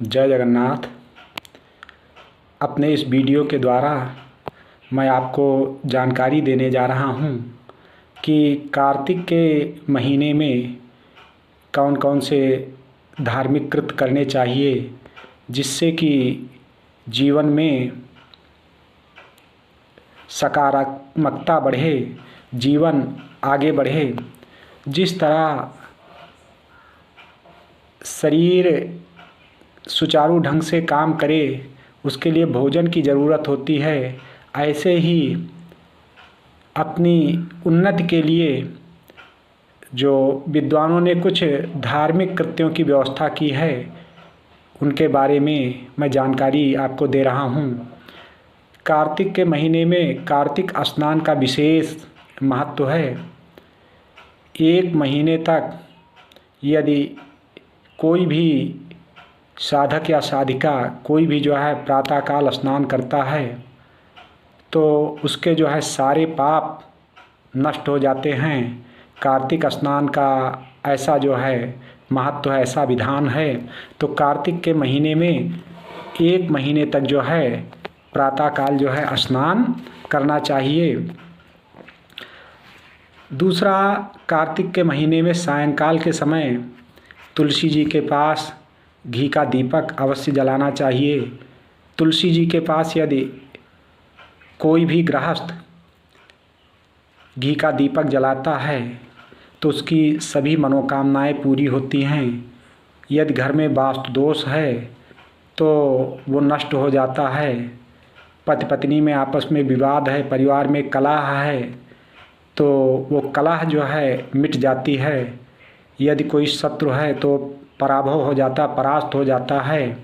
जय जगन्नाथ। अपने इस वीडियो के द्वारा मैं आपको जानकारी देने जा रहा हूँ कि कार्तिक के महीने में कौन कौन से धार्मिक कृत्य करने चाहिए जिससे कि जीवन में सकारात्मकता बढ़े, जीवन आगे बढ़े। जिस तरह शरीर सुचारू ढंग से काम करे उसके लिए भोजन की ज़रूरत होती है, ऐसे ही अपनी उन्नति के लिए जो विद्वानों ने कुछ धार्मिक कृत्यों की व्यवस्था की है उनके बारे में मैं जानकारी आपको दे रहा हूँ। कार्तिक के महीने में कार्तिक स्नान का विशेष महत्व है। एक महीने तक यदि कोई भी साधक या साधिका कोई भी प्रातःकाल स्नान करता है तो उसके सारे पाप नष्ट हो जाते हैं। कार्तिक स्नान का ऐसा महत्व है, ऐसा विधान है। तो कार्तिक के महीने में एक महीने तक प्रातःकाल स्नान करना चाहिए। दूसरा, कार्तिक के महीने में सायंकाल के समय तुलसी जी के पास घी का दीपक अवश्य जलाना चाहिए। तुलसी जी के पास यदि कोई भी गृहस्थ घी का दीपक जलाता है तो उसकी सभी मनोकामनाएं पूरी होती हैं। यदि घर में वास्तु दोष है तो वो नष्ट हो जाता है। पति पत्नी में आपस में विवाद है, परिवार में कलह है तो वो कलह मिट जाती है। यदि कोई शत्रु है तो पराभव हो जाता, परास्त हो जाता है।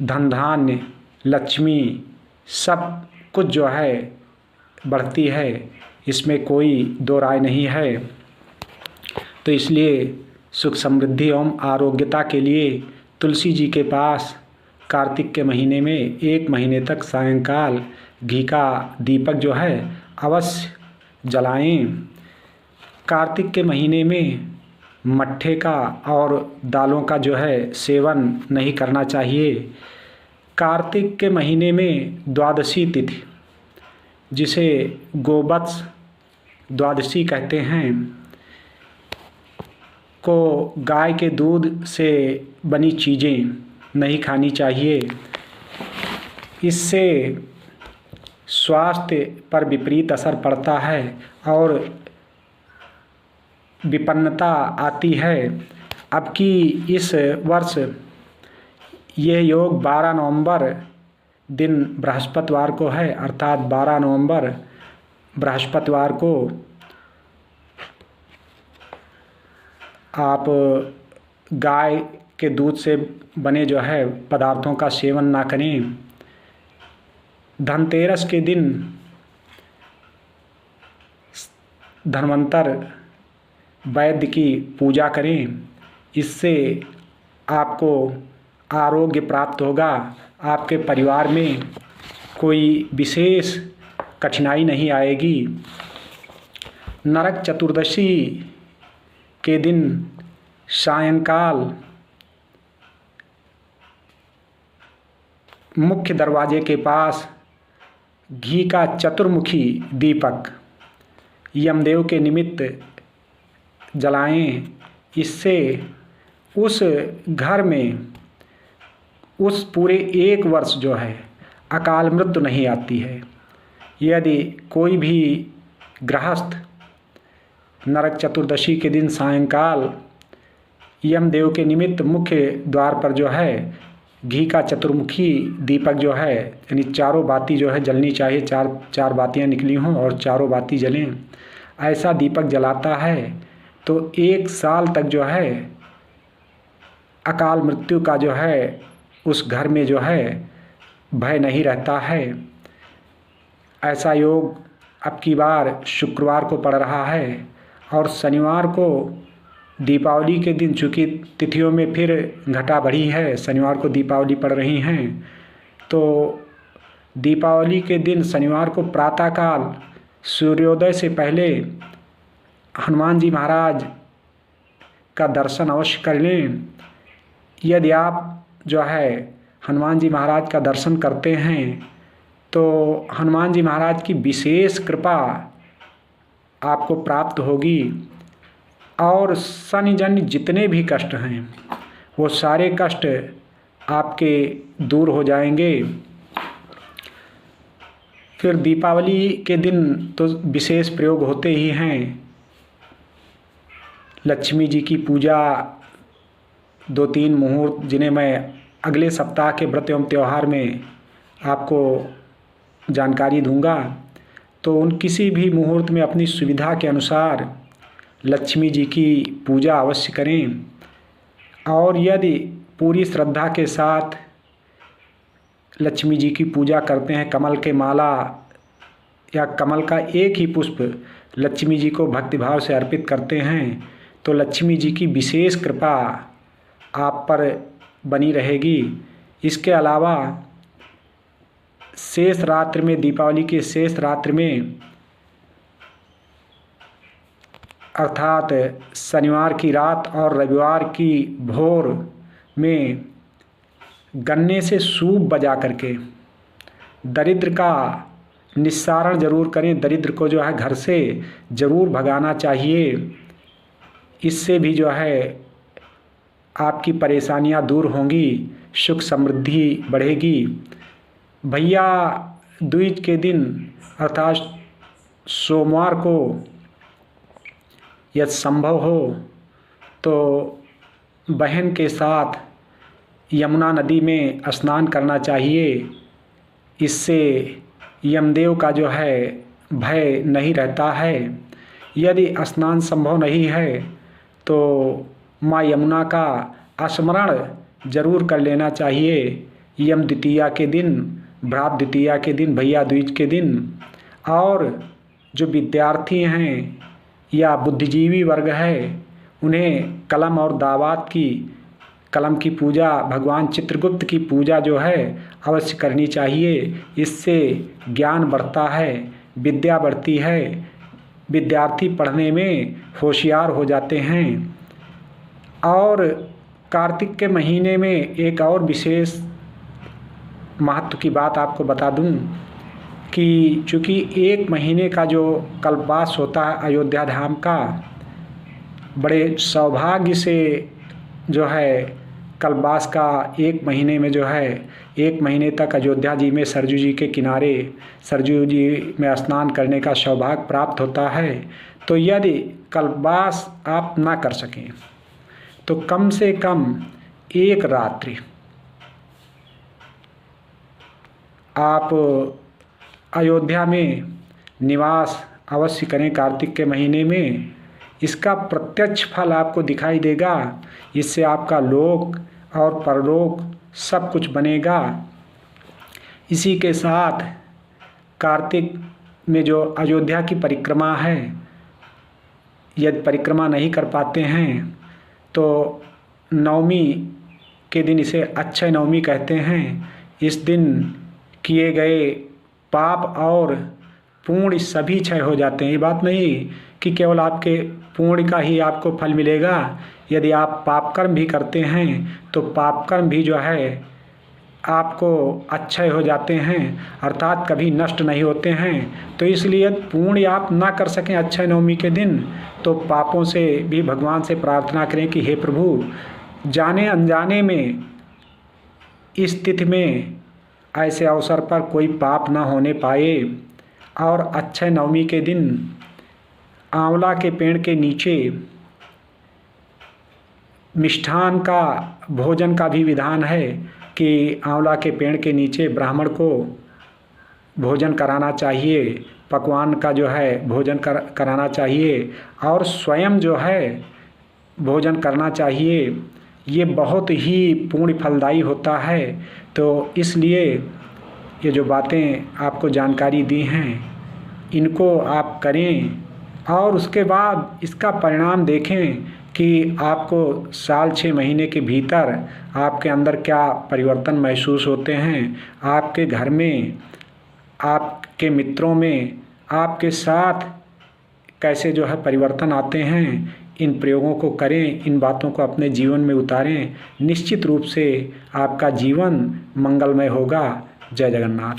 धन धान्य लक्ष्मी सब कुछ बढ़ती है, इसमें कोई दो राय नहीं है। तो इसलिए सुख समृद्धि एवं आरोग्यता के लिए तुलसी जी के पास कार्तिक के महीने में एक महीने तक सायंकाल घी का दीपक अवश्य जलाएं। कार्तिक के महीने में मट्ठे का और दालों का सेवन नहीं करना चाहिए। कार्तिक के महीने में द्वादशी तिथि, जिसे गोवत्स द्वादशी कहते हैं, को गाय के दूध से बनी चीज़ें नहीं खानी चाहिए। इससे स्वास्थ्य पर विपरीत असर पड़ता है और विपन्नता आती है। अब की इस वर्ष यह योग 12 नवंबर दिन बृहस्पतिवार को है, अर्थात 12 नवंबर बृहस्पतिवार को आप गाय के दूध से बने पदार्थों का सेवन ना करें। धनतेरस के दिन धन्वंतर वैद्य की पूजा करें, इससे आपको आरोग्य प्राप्त होगा। आपके परिवार में कोई विशेष कठिनाई नहीं आएगी। नरक चतुर्दशी के दिन सायंकाल मुख्य दरवाजे के पास घी का चतुर्मुखी दीपक यमदेव के निमित्त जलाएं। इससे उस घर में उस पूरे एक वर्ष अकाल मृत्यु नहीं आती है। यदि कोई भी गृहस्थ नरक चतुर्दशी के दिन सायंकाल यमदेव के निमित्त मुख्य द्वार पर घी का चतुर्मुखी दीपक यानी चारों बाती जलनी चाहिए। चार बातियां निकली हों और चारों बाती जलें, ऐसा दीपक जलाता है तो 1 साल तक अकाल मृत्यु का उस घर में भय नहीं रहता है। ऐसा योग अब की बार शुक्रवार को पड़ रहा है और शनिवार को दीपावली के दिन, चूँकि तिथियों में फिर घटा बढ़ी है, शनिवार को दीपावली पड़ रही हैं, तो दीपावली के दिन शनिवार को प्रातःकाल सूर्योदय से पहले हनुमान जी महाराज का दर्शन अवश्य कर लें। यदि आप जो है हनुमान जी महाराज का दर्शन करते हैं तो हनुमान जी महाराज की विशेष कृपा आपको प्राप्त होगी और शनि जन्य जितने भी कष्ट हैं वो सारे कष्ट आपके दूर हो जाएंगे। फिर दीपावली के दिन तो विशेष प्रयोग होते ही हैं। लक्ष्मी जी की पूजा 2-3 मुहूर्त जिन्हें मैं अगले सप्ताह के व्रत एवं त्यौहार में आपको जानकारी दूंगा, तो उन किसी भी मुहूर्त में अपनी सुविधा के अनुसार लक्ष्मी जी की पूजा अवश्य करें। और यदि पूरी श्रद्धा के साथ लक्ष्मी जी की पूजा करते हैं, कमल के माला या कमल का एक ही पुष्प लक्ष्मी जी को भक्तिभाव से अर्पित करते हैं, तो लक्ष्मी जी की विशेष कृपा आप पर बनी रहेगी। इसके अलावा शेष रात्रि में, दीपावली के शेष रात्रि में अर्थात शनिवार की रात और रविवार की भोर में गन्ने से सूप बजा करके दरिद्र का निस्सारण जरूर करें। दरिद्र को जो है घर से ज़रूर भगाना चाहिए। इससे भी जो है आपकी परेशानियां दूर होंगी, सुख समृद्धि बढ़ेगी। भैया दूज के दिन अर्थात सोमवार को यदि संभव हो तो बहन के साथ यमुना नदी में स्नान करना चाहिए। इससे यमदेव का जो है भय नहीं रहता है। यदि स्नान संभव नहीं है तो माँ यमुना का स्मरण जरूर कर लेना चाहिए। यम द्वितीया के दिन, भ्रात द्वितीया के दिन, भैया दूज के दिन। और जो विद्यार्थी हैं या बुद्धिजीवी वर्ग है उन्हें कलम और दावात की, कलम की पूजा, भगवान चित्रगुप्त की पूजा जो है अवश्य करनी चाहिए। इससे ज्ञान बढ़ता है, विद्या बढ़ती है, विद्यार्थी पढ़ने में होशियार हो जाते हैं। और कार्तिक के महीने में एक और विशेष महत्व की बात आपको बता दूं कि चूँकि 1 महीने का जो कल्पवास होता है अयोध्या धाम का, बड़े सौभाग्य से जो है कल्पवास का 1 महीने में जो है 1 महीने तक अयोध्या जी में सरजू जी के किनारे सरजू जी में स्नान करने का सौभाग्य प्राप्त होता है। तो यदि कल्पवास आप ना कर सकें तो कम से कम 1 रात्रि आप अयोध्या में निवास अवश्य करें कार्तिक के महीने में। इसका प्रत्यक्ष फल आपको दिखाई देगा। इससे आपका लोक और परलोक सब कुछ बनेगा। इसी के साथ कार्तिक में जो अयोध्या की परिक्रमा है, यदि परिक्रमा नहीं कर पाते हैं तो नवमी के दिन, इसे अक्षय नवमी कहते हैं, इस दिन किए गए पाप और पुण्य सभी क्षय हो जाते हैं। ये बात नहीं कि केवल आपके पुण्य का ही आपको फल मिलेगा। यदि आप पाप कर्म भी करते हैं तो पाप कर्म भी जो है आपको अक्षय हो जाते हैं, अर्थात कभी नष्ट नहीं होते हैं। तो इसलिए पुण्य आप ना कर सकें अक्षय नवमी के दिन तो पापों से भी भगवान से प्रार्थना करें कि हे प्रभु, जाने अनजाने में इस तिथि में ऐसे अवसर पर कोई पाप ना होने पाए। और अक्षय नवमी के दिन आंवला के पेड़ के नीचे मिष्ठान का भोजन का भी विधान है कि आंवला के पेड़ के नीचे ब्राह्मण को भोजन कराना चाहिए, पकवान का जो है भोजन कराना चाहिए और स्वयं जो है भोजन करना चाहिए। ये बहुत ही पुण्य फलदायी होता है। तो इसलिए ये जो बातें आपको जानकारी दी हैं इनको आप करें और उसके बाद इसका परिणाम देखें कि आपको साल 6 महीने के भीतर आपके अंदर क्या परिवर्तन महसूस होते हैं। आपके घर में, आपके मित्रों में, आपके साथ कैसे जो है परिवर्तन आते हैं। इन प्रयोगों को करें, इन बातों को अपने जीवन में उतारें। निश्चित रूप से आपका जीवन मंगलमय होगा। जय जगन्नाथ।